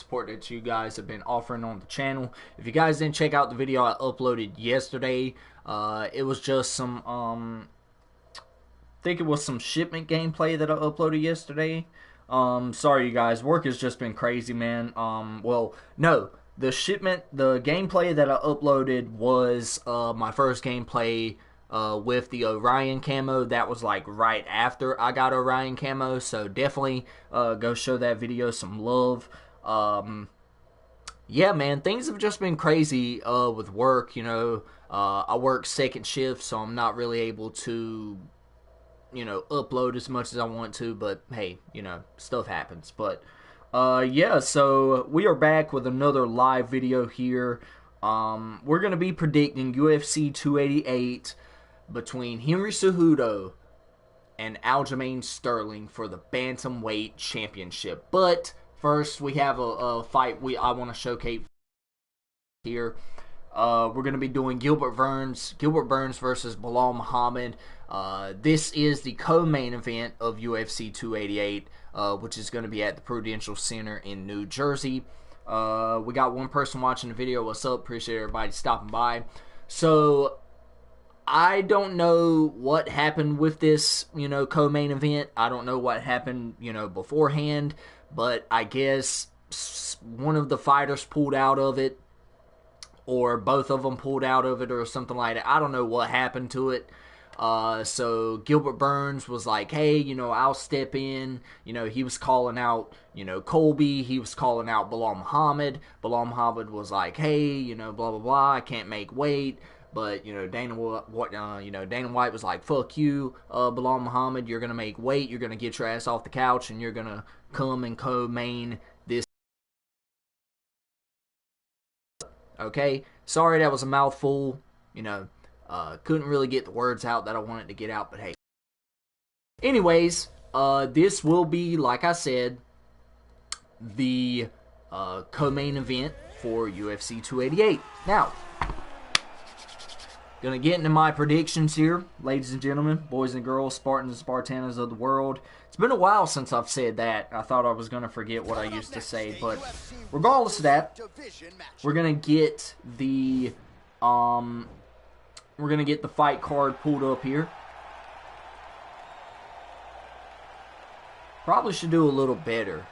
support that you guys have been offering on the channel. If you guys didn't check out the video I uploaded yesterday, it was just some, I think it was some shipment gameplay that I uploaded yesterday. Sorry you guys, work has just been crazy, man. Well, no, the gameplay that I uploaded was my first gameplay with the Orion camo. That was like right after I got Orion camo, so definitely go show that video some love. Yeah, man, things have just been crazy with work. You know, I work second shift, so I'm not really able to, you know, upload as much as I want to, but hey, you know, stuff happens. But yeah, so we are back with another live video here. We're gonna be predicting UFC 288 between Henry Cejudo and Aljamain Sterling for the Bantamweight Championship. But first, we have a fight I want to showcase here. We're going to be doing Gilbert Burns versus Belal Muhammad. This is the co-main event of UFC 288, which is going to be at the Prudential Center in New Jersey. We got one person watching the video. What's up? Appreciate everybody stopping by. So I don't know what happened with this, you know, co-main event. I don't know what happened, you know, beforehand, but I guess one of the fighters pulled out of it, or both of them pulled out of it, or something like that. I don't know what happened to it. So Gilbert Burns was like, hey, you know, I'll step in. You know, he was calling out, you know, Colby. He was calling out Belal Muhammad. Belal Muhammad was like, hey, you know, blah, blah, blah, I can't make weight. But, you know, Dana White was like, fuck you, Belal Muhammad, you're going to make weight, you're going to get your ass off the couch, and you're going to come and co-main this. Okay, sorry that was a mouthful, you know, couldn't really get the words out that I wanted to get out, but hey. Anyways, this will be, like I said, the co-main event for UFC 288. Now, gonna get into my predictions here, ladies and gentlemen, boys and girls, Spartans and Spartanas of the world. It's been a while since I've said that. I thought I was gonna forget what I used to say, but regardless of that, we're gonna get the fight card pulled up here. Probably should do a little better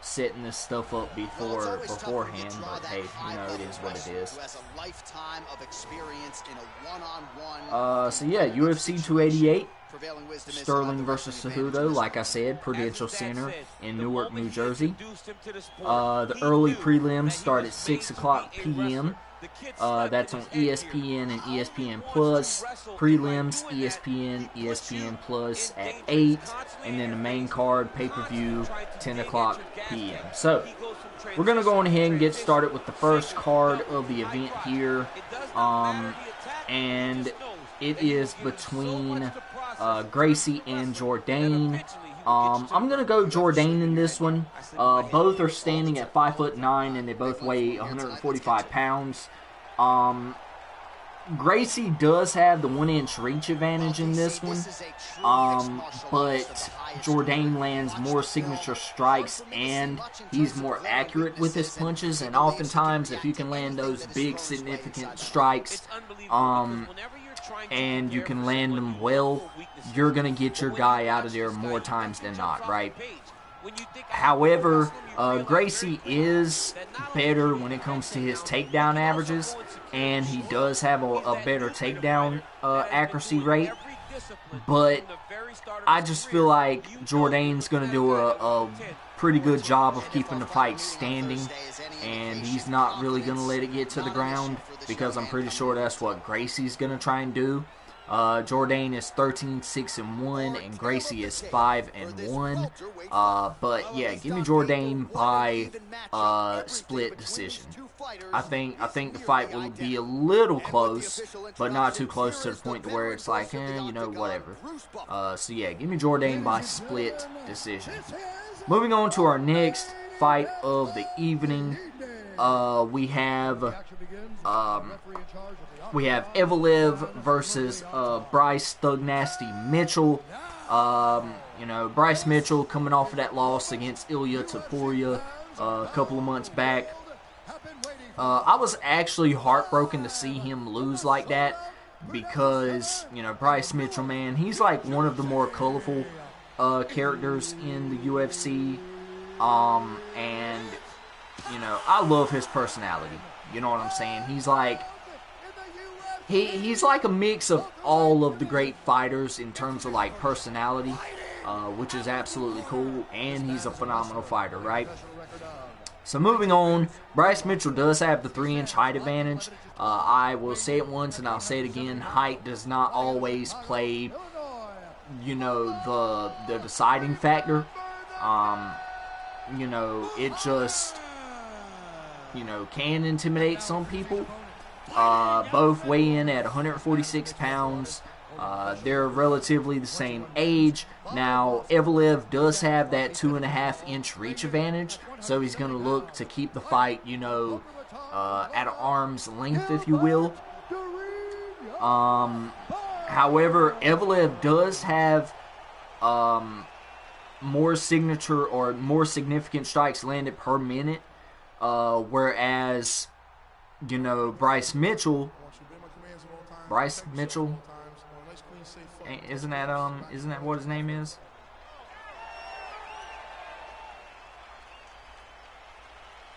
setting this stuff up beforehand, but hey, you know, it is what it is. So yeah, UFC 288, Sterling versus Cejudo, like I said, Prudential Center in Newark, New Jersey. The early prelims start at 6 o'clock p.m. That's on ESPN and ESPN Plus. Prelims, ESPN Plus at 8. And then the main card, pay-per-view, 10 o'clock p.m. So, we're going to go on ahead and get started with the first card of the event here. And it is between Gracie and Jourdain. I'm going to go Jourdain in this one. Both are standing at 5'9", and they both weigh 145 pounds. Gracie does have the 1-inch reach advantage in this one, but Jourdain lands more signature strikes, and he's more accurate with his punches, and oftentimes if you can land those big significant strikes, and you can land them well, you're going to get your guy out of there more times than not, right? However, Gracie is better when it comes to his takedown averages, and he does have a better takedown accuracy rate, but I just feel like Jourdain's going to do a pretty good job of keeping the fight standing, and he's not really going to let it get to the ground, because I'm pretty sure that's what Gracie's going to try and do. Jourdain is 13-6-1, and Gracie is 5-1. But yeah, give me Jourdain by split decision. I think the fight will be a little close, but not too close to the point to where it's like, you know, whatever. So yeah, give me Jourdain by split decision. Moving on to our next fight of the evening, we have Evelev versus Bryce Thug Nasty Mitchell. You know, Bryce Mitchell coming off of that loss against Ilya Topuria. a couple of months back. I was actually heartbroken to see him lose like that because, you know, Bryce Mitchell, man, he's like one of the more colorful characters in the UFC. And, you know, I love his personality. You know what I'm saying? He's like, he's like a mix of all of the great fighters in terms of like personality, which is absolutely cool, and he's a phenomenal fighter, right? So moving on, Bryce Mitchell does have the 3-inch height advantage. I will say it once and I'll say it again, height does not always play, you know, the deciding factor. You know, it just, you know, can intimidate some people. Both weigh in at 146 pounds. They're relatively the same age. Now, Evelev does have that 2.5-inch reach advantage, so he's going to look to keep the fight, you know, at arm's length, if you will. However, Evelev does have more significant strikes landed per minute, whereas, you know, Bryce Mitchell, isn't that what his name is?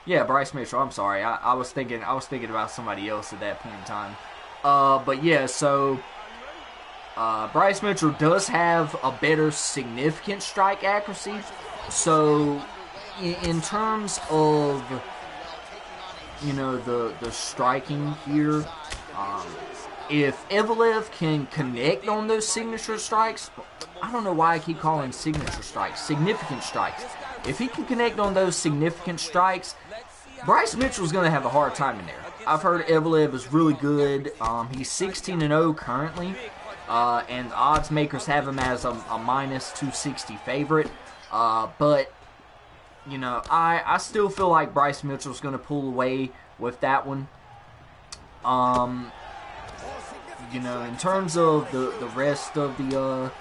Yeah, Bryce Mitchell. I'm sorry, I was thinking about somebody else at that point in time. But yeah, so Bryce Mitchell does have a better significant strike accuracy. So in terms of, you know, the striking here, if Evelev can connect on those signature strikes, I don't know why I keep calling signature strikes, significant strikes. If he can connect on those significant strikes, Bryce Mitchell's going to have a hard time in there. I've heard Evelev is really good. He's 16-0 currently, and the odds makers have him as a minus 260 favorite. But, you know, I still feel like Bryce Mitchell's going to pull away with that one. You know, in terms of the rest of the,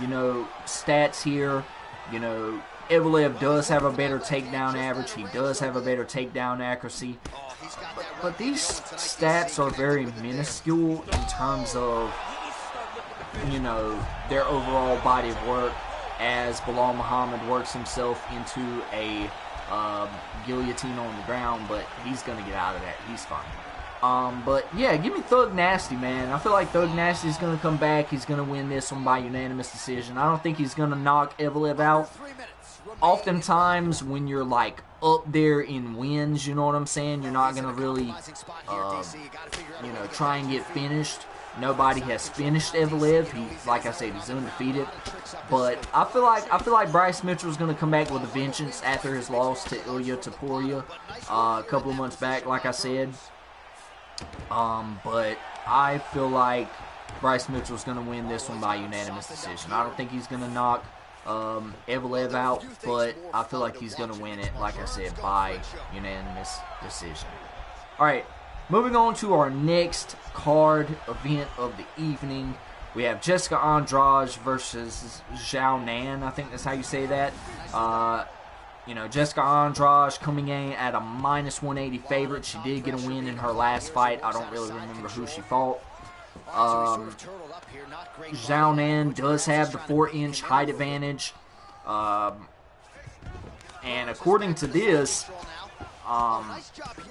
you know, stats here, you know, Evelev does have a better takedown average. He does have a better takedown accuracy. But these stats are very minuscule in terms of, you know, their overall body of work as Bilal Muhammad works himself into a guillotine on the ground, but he's going to get out of that. He's fine. But yeah, give me Thug Nasty, man. I feel like Thug Nasty is going to come back. He's going to win this one by unanimous decision. I don't think he's going to knock Evelev out. Oftentimes, when you're like up there in wins, you know what I'm saying, you're not going to really, you know, try and get finished. Nobody has finished Evelev. He, like I said, he's undefeated. But I feel like Bryce Mitchell's going to come back with a vengeance after his loss to Ilya Topuria a couple of months back, like I said. But I feel like Bryce Mitchell's going to win this one by unanimous decision. I don't think he's going to knock Evelev out, but I feel like he's going to win it, like I said, by unanimous decision. Alright, moving on to our next card event of the evening. We have Jessica Andrade versus Aljamain. I think that's how you say that. You know, Jessica Andrade coming in at a minus 180 favorite. She did get a win in her last fight. I don't really remember who she fought. Aljamain does have the 4-inch height advantage. And according to this,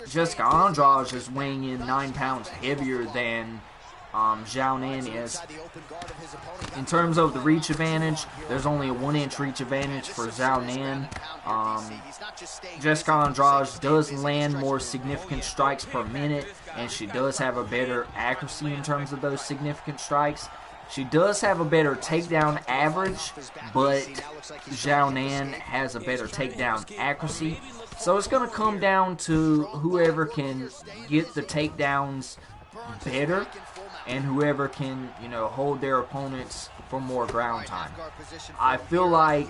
Jessica Andrade is weighing in 9 pounds heavier than Aljamain is. In terms of the reach advantage, there's only a 1-inch reach advantage for Aljamain. Jessica Andrade does land more significant strikes per minute, and she does have a better accuracy in terms of those significant strikes. She does have a better takedown average, but Aljamain has a better takedown accuracy. So it's going to come down to whoever can get the takedowns better and whoever can, you know, hold their opponents for more ground time. I feel like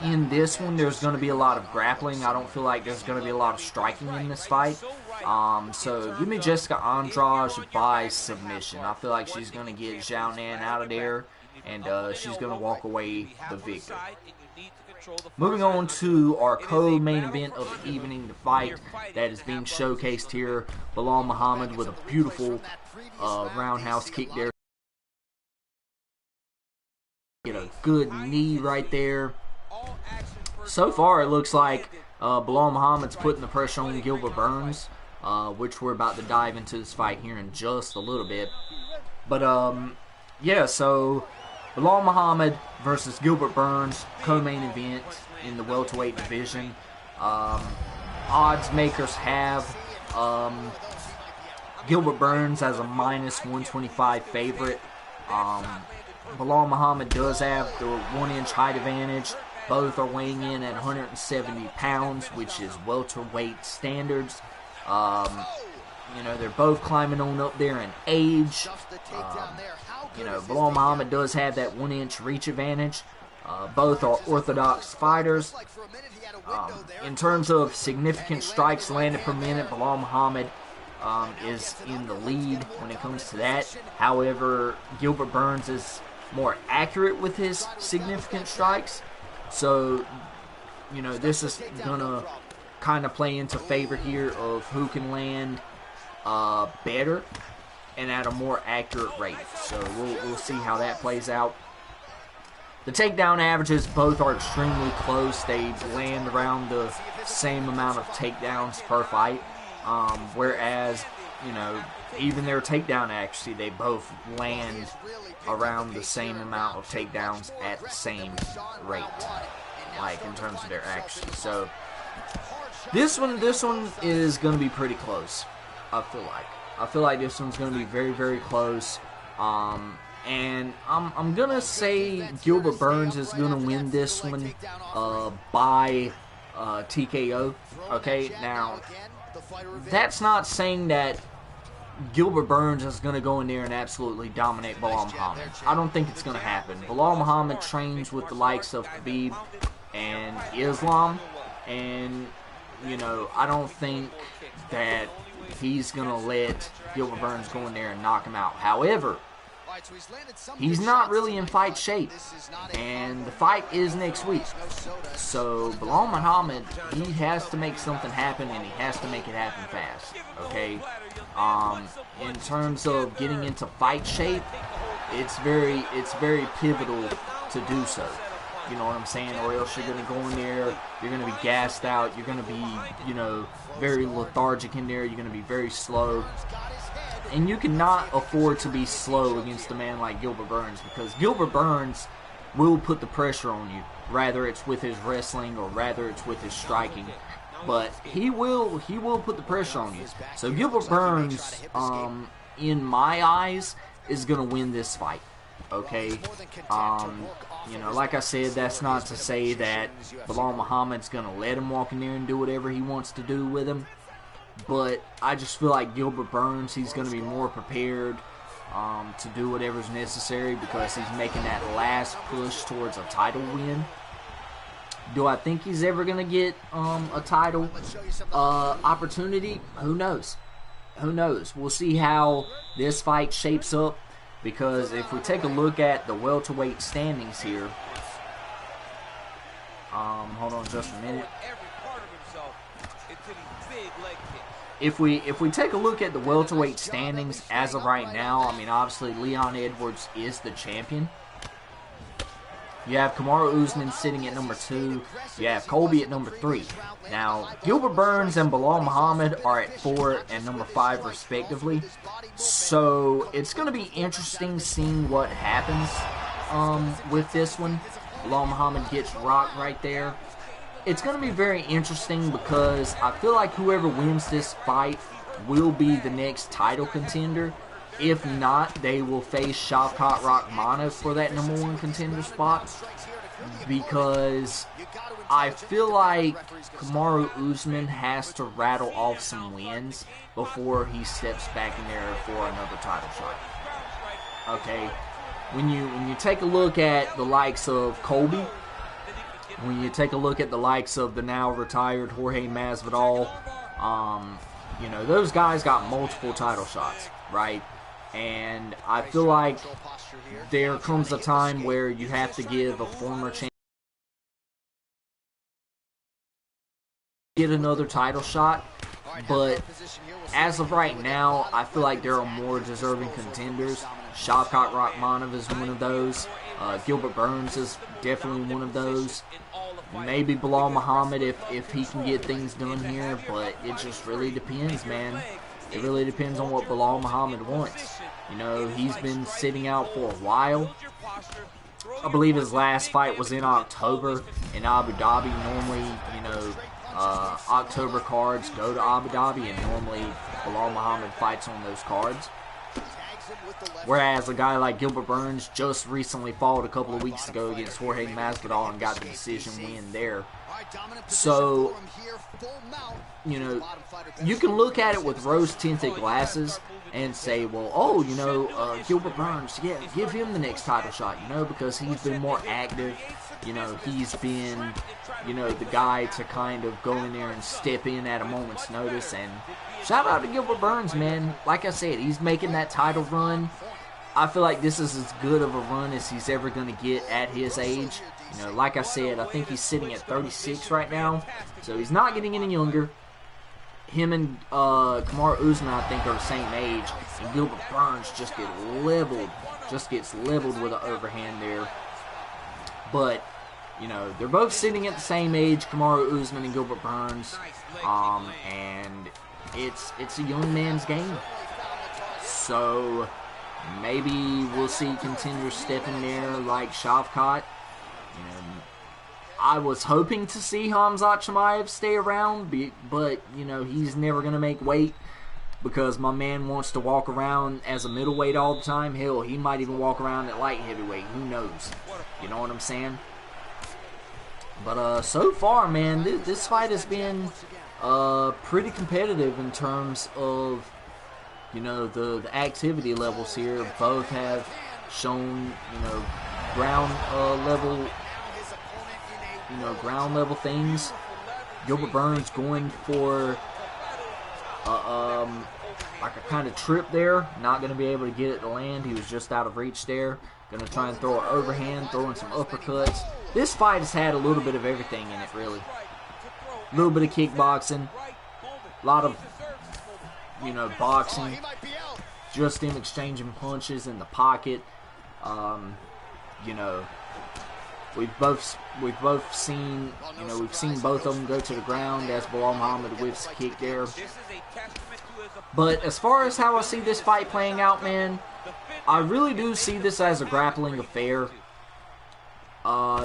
in this one there's going to be a lot of grappling. I don't feel like there's going to be a lot of striking in this fight. So give me Jessica Andrade by submission. I feel like she's going to get Aljamain out of there, and she's going to walk away the victor. Moving on to our co-main event of the evening, the fight that is being showcased here. Belal Muhammad with a beautiful roundhouse kick there. Get a good knee right there. So far, it looks like Belal Muhammad's putting the pressure on Gilbert Burns, which we're about to dive into this fight here in just a little bit. But, yeah, so Belal Muhammad versus Gilbert Burns, co-main event in the welterweight division. Odds makers have Gilbert Burns as a minus 125 favorite. Belal Muhammad does have the 1-inch height advantage. Both are weighing in at 170 pounds, which is welterweight standards. You know, they're both climbing on up there in age. You know, Belal Muhammad does have that 1-inch reach advantage. Both are orthodox fighters. In terms of significant strikes landed per minute, Belal Muhammad is in the lead when it comes to that. However, Gilbert Burns is more accurate with his significant strikes. So, you know, this is going to kind of play into favor here of who can land better and at a more accurate rate. So we'll see how that plays out. The takedown averages both are extremely close. They land around the same amount of takedowns per fight. Whereas, you know, even their takedown accuracy, they both land around the same amount of takedowns at the same rate, like in terms of their accuracy. So this one is going to be pretty close. I feel like this one's going to be very, very close. And I'm gonna say Gilbert Burns is gonna win this one by TKO. Okay, now that's not saying that Gilbert Burns is gonna go in there and absolutely dominate Belal Muhammad. I don't think it's gonna happen. Belal Muhammad trains with the likes of Khabib and Islam, and you know, I don't think that he's gonna let Gilbert Burns go in there and knock him out. However, he's not really in fight shape, and the fight is next week. So Belal Muhammad, he has to make something happen, and he has to make it happen fast. Okay, in terms of getting into fight shape, it's very pivotal to do so. You know what I'm saying? Or else you're gonna go in there, you're gonna be gassed out, you're gonna be, you know, very lethargic in there, you're gonna be very slow. And you cannot afford to be slow against a man like Gilbert Burns, because Gilbert Burns will put the pressure on you, rather it's with his wrestling or rather it's with his striking. But he will put the pressure on you. So Gilbert Burns, in my eyes, is going to win this fight. Okay? You know, like I said, that's not to say that Belal Muhammad's going to let him walk in there and do whatever he wants to do with him. But I just feel like Gilbert Burns, he's going to be more prepared to do whatever's necessary, because he's making that last push towards a title win. Do I think he's ever going to get a title opportunity? Who knows? Who knows? We'll see how this fight shapes up, because if we take a look at the welterweight standings here, hold on just a minute. If we take a look at the welterweight standings as of right now, I mean, obviously Leon Edwards is the champion. You have Kamaru Usman sitting at number 2. You have Colby at number 3. Now, Gilbert Burns and Belal Muhammad are at 4 and number 5 respectively. So it's going to be interesting seeing what happens with this one. Belal Muhammad gets rocked right there. It's going to be very interesting, because I feel like whoever wins this fight will be the next title contender. If not, they will face Shavkat Rakhmonov for that number 1 contender spot, because I feel like Kamaru Usman has to rattle off some wins before he steps back in there for another title shot. Okay, when you take a look at the likes of Colby, when you take a look at the likes of the now retired Jorge Masvidal, you know, those guys got multiple title shots, right? And I feel like there comes a time where you have to give a former champion get another title shot, but as of right now, I feel like there are more deserving contenders. Shavkat Rakhmonov is one of those. Gilbert Burns is definitely one of those. Maybe Bilal Muhammad if he can get things done here, but it just really depends, man. It really depends on what Bilal Muhammad wants. You know, he's been sitting out for a while. I believe his last fight was in October in Abu Dhabi. Normally, you know, October cards go to Abu Dhabi, and normally Bilal Muhammad fights on those cards. Whereas a guy like Gilbert Burns just recently fought a couple of weeks ago against Jorge Masvidal and got the decision win there. So, you know, you can look at it with rose-tinted glasses and say, well, oh, you know, Gilbert Burns, yeah, give him the next title shot, you know, because he's been more active. You know, he's been, you know, the guy to kind of go in there and step in at a moment's notice. And shout out to Gilbert Burns, man. Like I said, he's making that title run. I feel like this is as good of a run as he's ever going to get at his age. You know, like I said, I think he's sitting at 36 right now, so he's not getting any younger. Him and Kamaru Usman, I think, are the same age, and Gilbert Burns just gets leveled with an overhand there. But, you know, they're both sitting at the same age, Kamaru Usman and Gilbert Burns, and it's a young man's game. So maybe we'll see contenders step in there like Shavkat. I was hoping to see Khamzat Chimaev stay around, but, you know, he's never going to make weight because my man wants to walk around as a middleweight all the time. Hell, he might even walk around at light heavyweight. Who knows? You know what I'm saying? But so far, man, this fight has been pretty competitive in terms of, you know, the activity levels here. Both have shown, you know, ground level things. Gilbert Burns going for like a kind of trip there. Not going to be able to get it to land. He was just out of reach there. Going to try and throw an overhand, throwing some uppercuts. This fight has had a little bit of everything in it, really. A little bit of kickboxing. A lot of, you know, boxing. Just him exchanging punches in the pocket. You know, we've both seen, you know, we've seen both of them go to the ground as Bilal Muhammad whips a kick there. But as far as how I see this fight playing out, man, I really do see this as a grappling affair.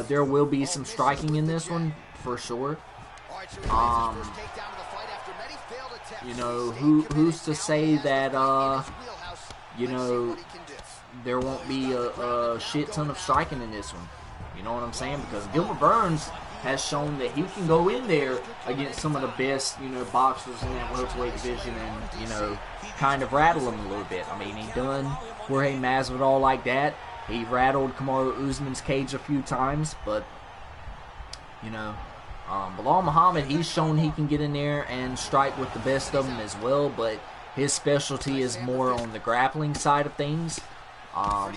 There will be some striking in this one for sure. You know, who's to say that you know, there won't be a shit ton of striking in this one. You know what I'm saying? Because Gilbert Burns has shown that he can go in there against some of the best, you know, boxers in that welterweight division and, you know, kind of rattle them a little bit. I mean, he done Jorge Masvidal like that. He rattled Kamaru Usman's cage a few times, but, you know, Bilal Muhammad, he's shown he can get in there and strike with the best of them as well, but his specialty is more on the grappling side of things.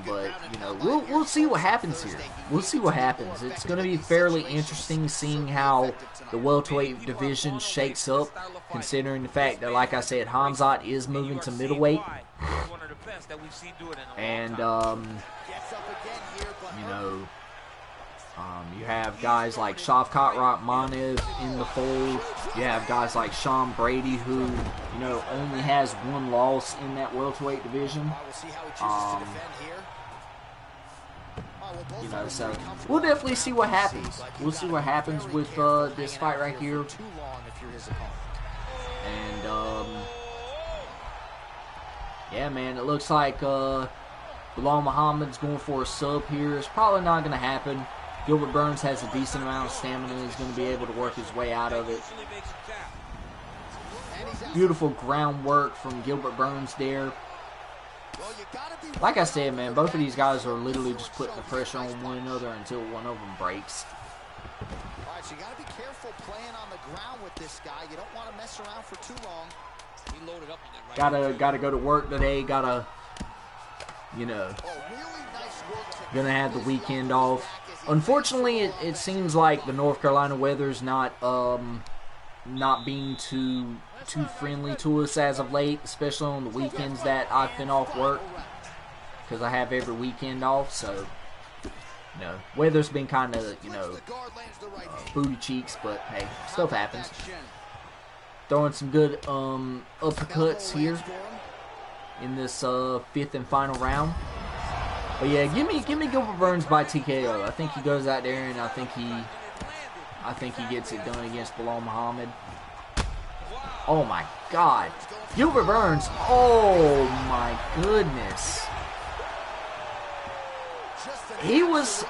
But, you know, we'll see what happens here. We'll see what happens. It's going to be fairly interesting seeing how the welterweight division shakes up, considering the fact that, like I said, Khamzat is moving to middleweight. And, you know, you have guys like Shavkat Rakhmonov in the fold. You have guys like Sean Brady, who, you know, only has one loss in that welterweight division. You know, so we'll definitely see what happens. We'll see what happens with this fight right here. And yeah, man, it looks like Bilal Muhammad's going for a sub here. It's probably not going to happen. Gilbert Burns has a decent amount of stamina. He's going to be able to work his way out of it. Beautiful groundwork from Gilbert Burns there. Like I said, man, both of these guys are literally just putting the pressure on one another until one of them breaks. All right, so you got to be careful playing on the ground with this guy. You don't want to mess around for too long. He loaded up on that right. Gotta go to work today. Gotta, you know, gonna have the weekend off. Unfortunately, it seems like the North Carolina weather's not not being too friendly to us as of late, especially on the weekends that I've been off work, because I have every weekend off. So, you know, weather's been kind of, you know, booty cheeks, but hey, stuff happens. Throwing some good uppercuts here in this 5th and final round. But yeah, give me Gilbert Burns by TKO. I think he goes out there and I think he gets it done against Bilal Muhammad. Oh my God, Gilbert Burns! Oh my goodness. He was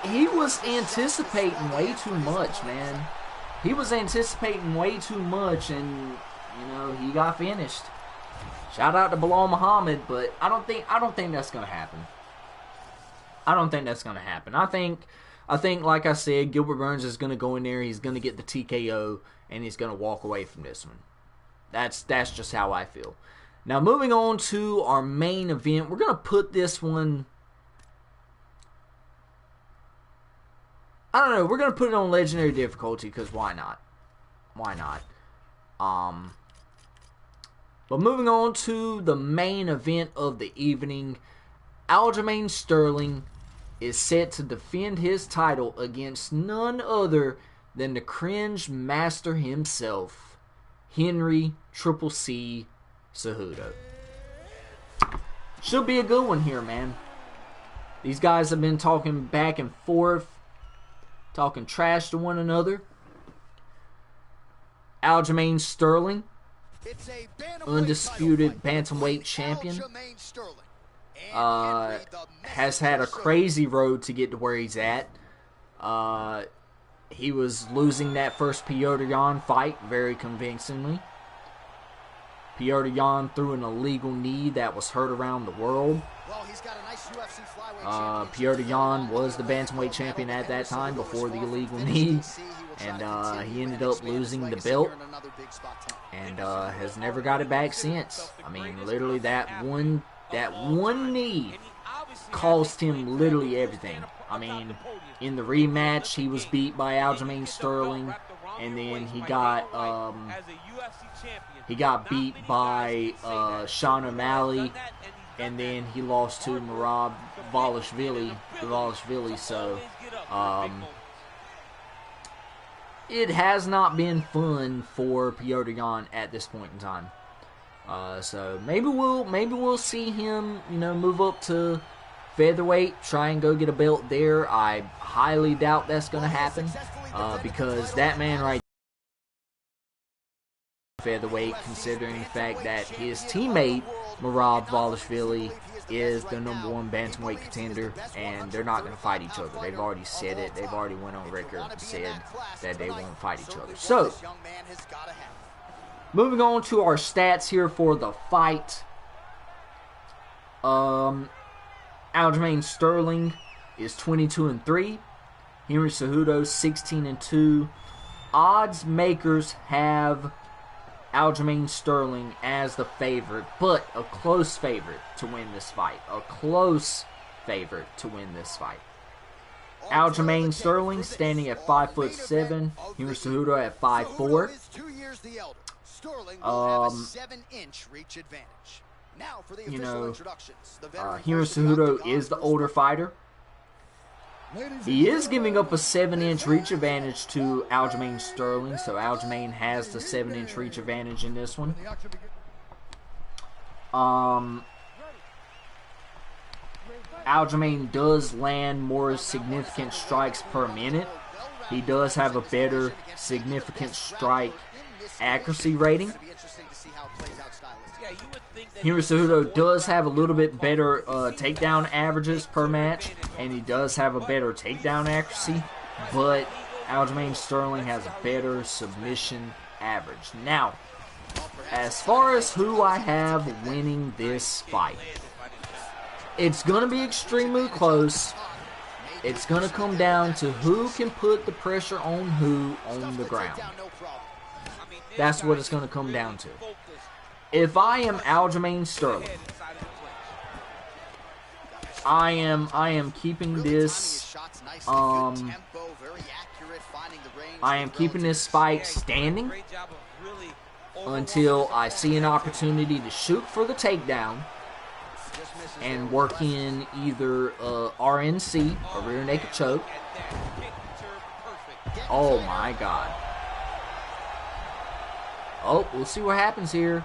anticipating way too much, man. He was anticipating way too much, and you know, he got finished. Shout out to Bilal Muhammad, but I don't think that's gonna happen. I don't think that's gonna happen. I think like I said, Gilbert Burns is gonna go in there. He's gonna get the TKO, and he's gonna walk away from this one. That's just how I feel. Now moving on to our main event, we're gonna put this one. I don't know. We're going to put it on legendary difficulty because why not? Why not? But moving on to the main event of the evening, Aljamain Sterling is set to defend his title against none other than the cringe master himself, Henry Triple C Cejudo. Should be a good one here, man. These guys have been talking back and forth, talking trash to one another. Aljamain Sterling, undisputed bantamweight champion, has had a crazy road to get to where he's at. He was losing that first Petr Yan fight very convincingly. Petr Yan threw an illegal knee that was heard around the world. Petr Yan was the bantamweight champion at that time before the illegal knee, and he ended up losing the belt and has never got it back since. I mean, literally that one knee cost him literally everything. I mean, in the rematch, he was beat by Aljamain Sterling, and then he got beat by Sean O'Malley, and then he lost to Merab Dvalishvili. So it has not been fun for Petr Yan at this point in time. So maybe we'll see him, you know, move up to featherweight, try and go get a belt there. I highly doubt that's going to happen because that man right featherweight, considering the fact that his teammate Merab Dvalishvili is the #1 bantamweight contender, and they're not going to fight each other. They've already said it. They've already went on record and said that they won't fight each other. So, moving on to our stats here for the fight. Aljamain Sterling is 22-3. Henry Cejudo 16-2. Odds makers have Aljamain Sterling as the favorite, but a close favorite to win this fight. A close favorite to win this fight. Aljamain Sterling standing at 5'7", Henry Cejudo at 5'4". You know, Henry Cejudo is the older fighter. He is giving up a 7-inch reach advantage to Aljamain Sterling, so Aljamain has the 7-inch reach advantage in this one. Aljamain does land more significant strikes per minute. He does have a better significant strike accuracy rating. Henry Cejudo does have a little bit better takedown averages per match, and he does have a better takedown accuracy, but Aljamain Sterling has a better submission average. Now, as far as who I have winning this fight, it's going to be extremely close. It's going to come down to who can put the pressure on who on the ground. That's what it's going to come down to. If I am Aljamain Sterling, I am keeping this I am keeping this fight standing. until I see an opportunity to shoot for the takedown and work in either RNC, a rear naked choke. Oh my God. Oh, we'll see what happens here.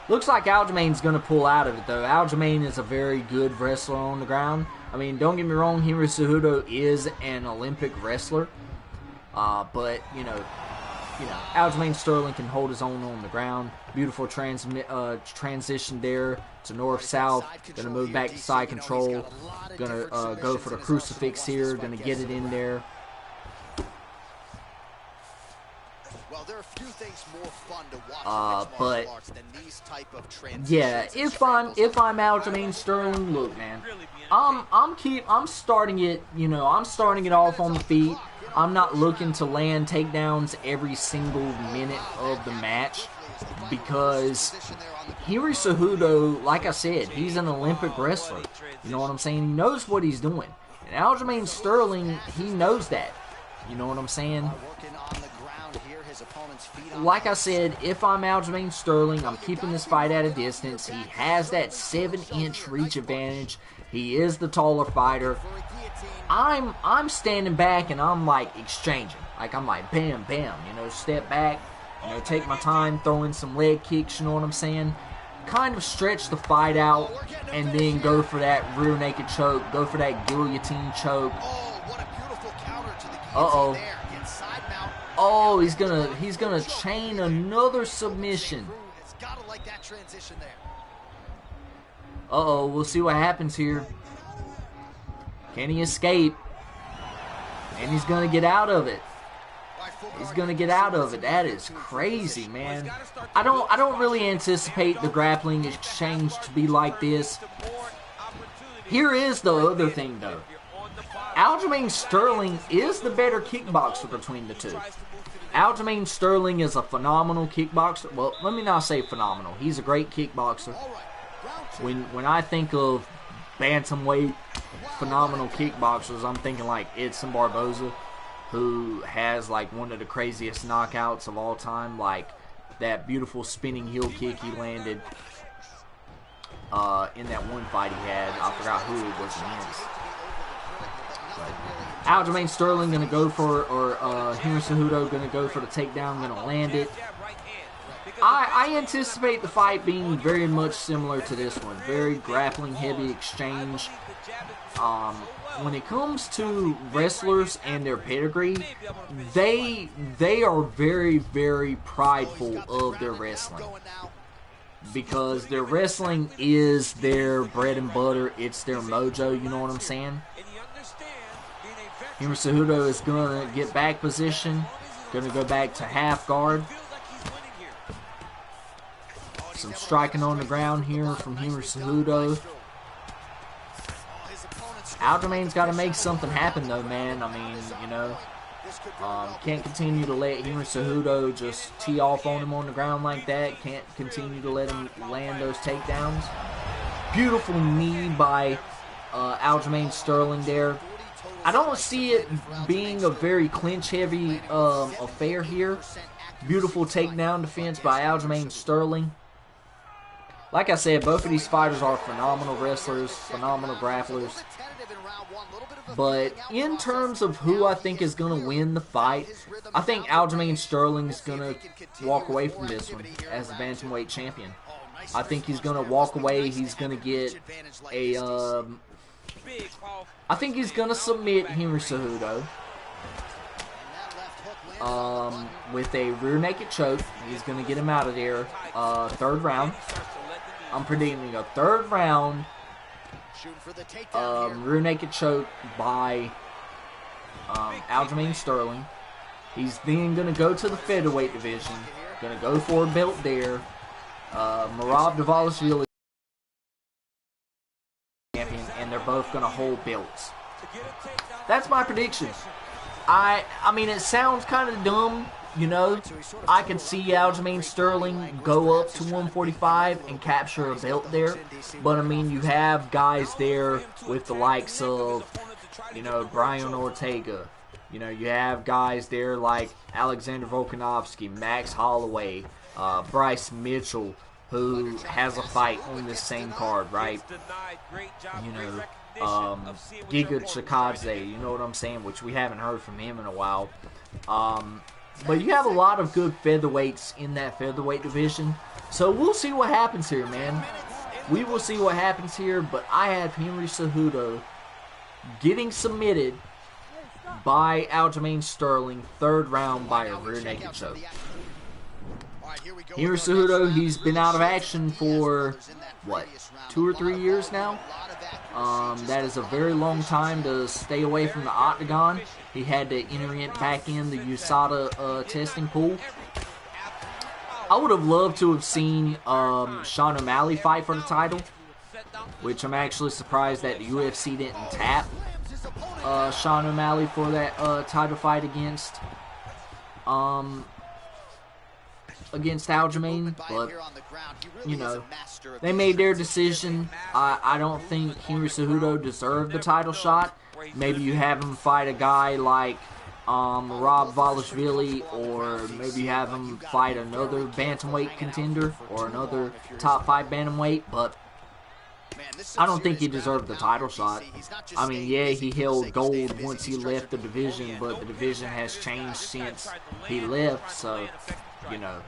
Looks like Aljamain's going to pull out of it, though. Aljamain is a very good wrestler on the ground. I mean, don't get me wrong, Henry Cejudo is an Olympic wrestler. But, you know, Aljamain Sterling can hold his own on the ground. Beautiful transition there to north-south. Going to move back to side control. Going to go for the crucifix here. Going to get it in there. Well, there are a few things more fun to watch but than these type of transitions. Yeah, if I'm Aljamain Sterling, look, man, I'm starting it. You know, I'm starting it off on the feet. I'm not looking to land takedowns every single minute of the match because Henry Cejudo, like I said, he's an Olympic wrestler. You know what I'm saying? He knows what he's doing. And Aljamain Sterling, he knows that. You know what I'm saying? Like I said, if I'm Aljamain Sterling, I'm keeping this fight at a distance. He has that 7-inch reach advantage. He is the taller fighter. I'm standing back and I'm like exchanging. Like I'm like bam, bam, you know, step back, you know, take my time, throw in some leg kicks, you know what I'm saying? Kind of stretch the fight out and then go for that rear naked choke, go for that guillotine choke. Uh-oh. Oh, he's gonna chain another submission. Uh-oh, we'll see what happens here. Can he escape? And he's gonna get out of it. He's gonna get out of it. That is crazy, man. I don't really anticipate the grappling exchange to be like this. Here is the other thing, though. Aljamain Sterling is the better kickboxer between the two. Aljamain Sterling is a phenomenal kickboxer. Well, let me not say phenomenal. He's a great kickboxer. When I think of bantamweight phenomenal kickboxers, I'm thinking like Edson Barboza, who has like one of the craziest knockouts of all time, like that beautiful spinning heel kick he landed in that one fight he had. I forgot who it was against. But Aljamain Sterling gonna go for, or Henry Cejudo gonna go for the takedown, gonna land it. I anticipate the fight being very much similar to this one. Very grappling heavy exchange. When it comes to wrestlers and their pedigree, they are very, very prideful of their wrestling. Because their wrestling is their bread and butter. It's their mojo, you know what I'm saying? Henry Cejudo is going to get back position. Going to go back to half guard. Some striking on the ground here from Henry Cejudo. Aljamain's got to make something happen, though, man. I mean, you know, can't continue to let Henry Cejudo just tee off on him on the ground like that. Can't continue to let him land those takedowns. Beautiful knee by Aljamain Sterling there. I don't see it being a very clinch-heavy affair here. Beautiful takedown defense by Aljamain Sterling. Like I said, both of these fighters are phenomenal wrestlers, phenomenal grapplers. But in terms of who I think is going to win the fight, I think Aljamain Sterling is going to walk away from this one as the bantamweight champion. I think he's going to walk away. He's going to get a... I think he's going to submit Henry Cejudo with a rear naked choke. He's going to get him out of there. Third round. I'm predicting a third round rear naked choke by Aljamain Sterling. He's then going to go to the featherweight division. Going to go for a belt there. Merab Dvalishvili champion, and they're both going to hold belts. That's my prediction. I mean, it sounds kind of dumb, you know. I could see Aljamain Sterling go up to 145 and capture a belt there. But, I mean, you have guys there with the likes of, you know, Brian Ortega. You know, you have guys there like Alexander Volkanovski, Max Holloway, Bryce Mitchell, who has a fight on this same card, right? You know, Giga Chikadze, you know what I'm saying, which we haven't heard from him in a while. But you have a lot of good featherweights in that featherweight division, so we'll see what happens here, man. We will see what happens here, but I have Henry Cejudo getting submitted by Aljamain Sterling, 3rd round by a rear naked choke. Henry Cejudo, he's been out of action for, what, 2 or 3 years now? That is a very long time to stay away from the octagon. He had to enter it back in the USADA testing pool. I would have loved to have seen Sean O'Malley fight for the title, which I'm actually surprised that the UFC didn't tap Sean O'Malley for that title fight against Aljamain, but you know, they made their decision. I don't think Henry Cejudo deserved the title shot. Maybe you have him fight a guy like Rob Valashvili, or maybe you have him fight another bantamweight contender or another top 5 bantamweight, but I don't think he deserved the title shot. I mean, yeah, he held gold once he left the division, but the division has changed since he left, so, you know.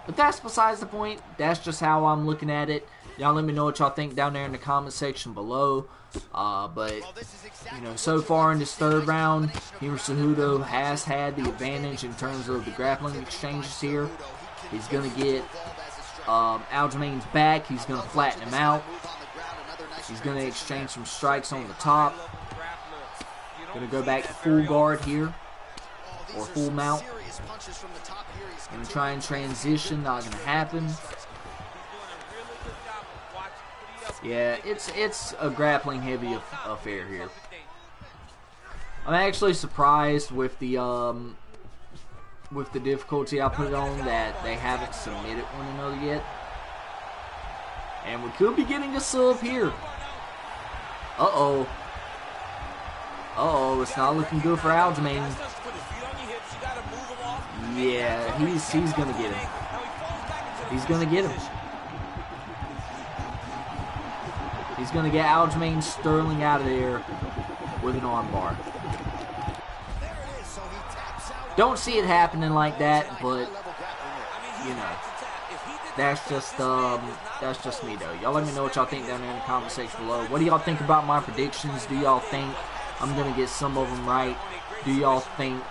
But that's besides the point. That's just how I'm looking at it. Y'all let me know what y'all think down there in the comment section below. But, you know, so far in this 3rd round, Henry Cejudo has had the advantage in terms of the grappling exchanges here. He's going to get Aljamain's back. He's going to flatten him out. He's going to exchange some strikes on the top. Going to go back to full guard here, or full mount. Going to try and transition. Not going to happen. Yeah, it's a grappling heavy affair here. I'm actually surprised with the difficulty I put it on that they haven't submitted one another yet. And we could be getting a sub here. Uh-oh. Uh-oh, it's not looking good for Aljamain. Yeah, he's gonna get him. He's gonna get him. He's gonna get Aljamain Sterling out of there with an armbar. Don't see it happening like that, but you know, that's just me though. Y'all let me know what y'all think down there in the comment section below. What do y'all think about my predictions? Do y'all think I'm gonna get some of them right? Do y'all think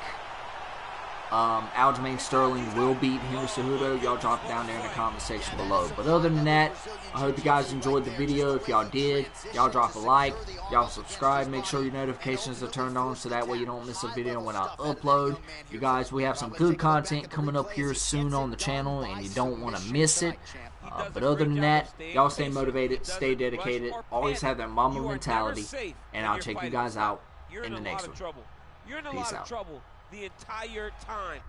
Aljamain Sterling will beat Henry Cejudo? Y'all drop it down there in the comment section below. But other than that, I hope you guys enjoyed the video. If y'all did, y'all drop a like, y'all subscribe, make sure your notifications are turned on so that way you don't miss a video when I upload. You guys, we have some good content coming up here soon on the channel, and you don't want to miss it. But other than that, y'all stay motivated, stay dedicated, always have that Mamba mentality, and I'll check you guys out in the next one. Peace out. The entire time.